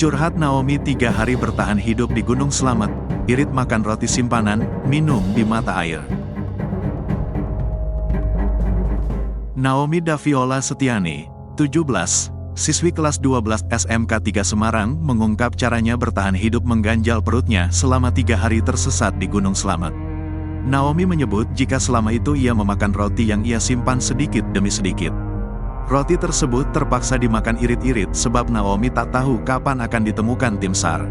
Curhat Naomi 3 hari bertahan hidup di Gunung Slamet, irit makan roti simpanan, minum di mata air. Naomi Daviola Setiani, 17, siswi kelas 12 SMK 3 Semarang mengungkap caranya bertahan hidup mengganjal perutnya selama 3 hari tersesat di Gunung Slamet. Naomi menyebut jika selama itu ia memakan roti yang ia simpan sedikit demi sedikit. Roti tersebut terpaksa dimakan irit-irit sebab Naomi tak tahu kapan akan ditemukan tim SAR.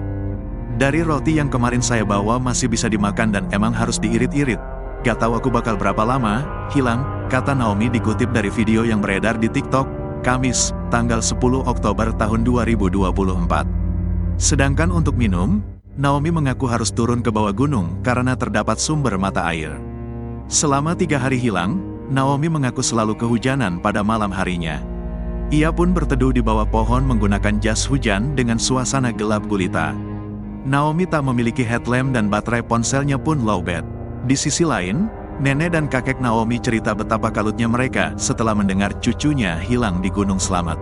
Dari roti yang kemarin saya bawa masih bisa dimakan dan emang harus diirit-irit. Gak tahu aku bakal berapa lama hilang, kata Naomi dikutip dari video yang beredar di TikTok, Kamis, tanggal 10 Oktober tahun 2024. Sedangkan untuk minum, Naomi mengaku harus turun ke bawah gunung karena terdapat sumber mata air. Selama 3 hari hilang, Naomi mengaku selalu kehujanan pada malam harinya. Ia pun berteduh di bawah pohon menggunakan jas hujan dengan suasana gelap gulita. Naomi tak memiliki headlamp dan baterai ponselnya pun lowbat. Di sisi lain, nenek dan kakek Naomi cerita betapa kalutnya mereka setelah mendengar cucunya hilang di Gunung Slamet.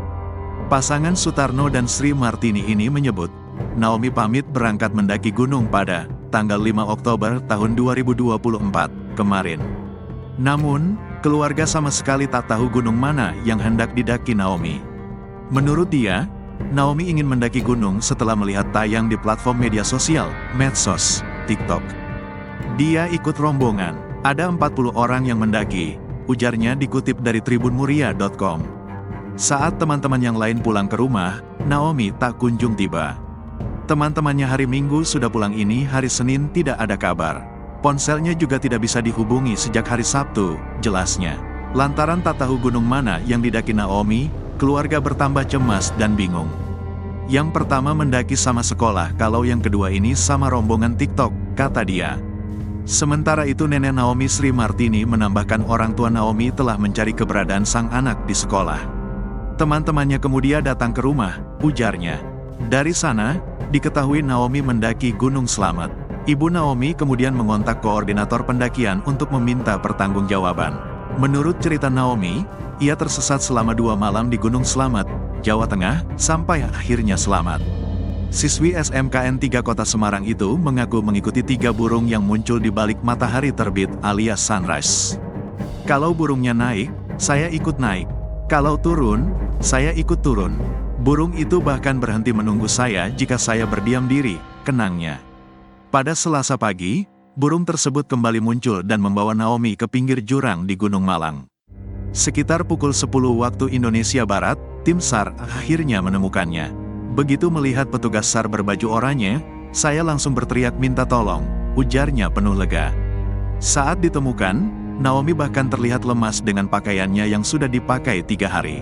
Pasangan Sutarno dan Sri Martini ini menyebut, Naomi pamit berangkat mendaki gunung pada tanggal 5 Oktober tahun 2024 kemarin. Namun, keluarga sama sekali tak tahu gunung mana yang hendak didaki Naomi. Menurut dia, Naomi ingin mendaki gunung setelah melihat tayang di platform media sosial, medsos, TikTok. Dia ikut rombongan, ada 40 orang yang mendaki, ujarnya dikutip dari tribunmuria.com. Saat teman-teman yang lain pulang ke rumah, Naomi tak kunjung tiba. Teman-temannya hari Minggu sudah pulang, ini hari Senin tidak ada kabar. Ponselnya juga tidak bisa dihubungi sejak hari Sabtu, jelasnya. Lantaran tak tahu gunung mana yang didaki Naomi, keluarga bertambah cemas dan bingung. Yang pertama mendaki sama sekolah, kalau yang kedua ini sama rombongan TikTok, kata dia. Sementara itu nenek Naomi Sri Martini menambahkan orang tua Naomi telah mencari keberadaan sang anak di sekolah. Teman-temannya kemudian datang ke rumah, ujarnya. Dari sana, diketahui Naomi mendaki Gunung Slamet. Ibu Naomi kemudian mengontak koordinator pendakian untuk meminta pertanggungjawaban. Menurut cerita Naomi, ia tersesat selama 2 malam di Gunung Slamet, Jawa Tengah, sampai akhirnya selamat. Siswi SMKN 3 Kota Semarang itu mengaku mengikuti 3 burung yang muncul di balik matahari terbit alias sunrise. Kalau burungnya naik, saya ikut naik. Kalau turun, saya ikut turun. Burung itu bahkan berhenti menunggu saya jika saya berdiam diri, kenangnya. Pada Selasa pagi, burung tersebut kembali muncul dan membawa Naomi ke pinggir jurang di Gunung Malang. Sekitar pukul 10 waktu Indonesia Barat, tim SAR akhirnya menemukannya. Begitu melihat petugas SAR berbaju oranye, saya langsung berteriak minta tolong, ujarnya penuh lega. Saat ditemukan, Naomi bahkan terlihat lemas dengan pakaiannya yang sudah dipakai 3 hari.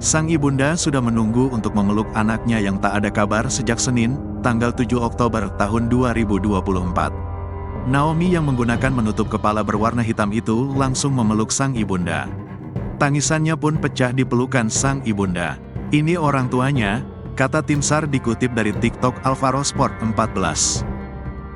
Sang ibunda sudah menunggu untuk memeluk anaknya yang tak ada kabar sejak Senin, tanggal 7 Oktober tahun 2024. Naomi yang menggunakan menutup kepala berwarna hitam itu langsung memeluk sang ibunda. Tangisannya pun pecah di pelukan sang ibunda. Ini orang tuanya, kata tim SAR dikutip dari TikTok Alvaro Sport 14.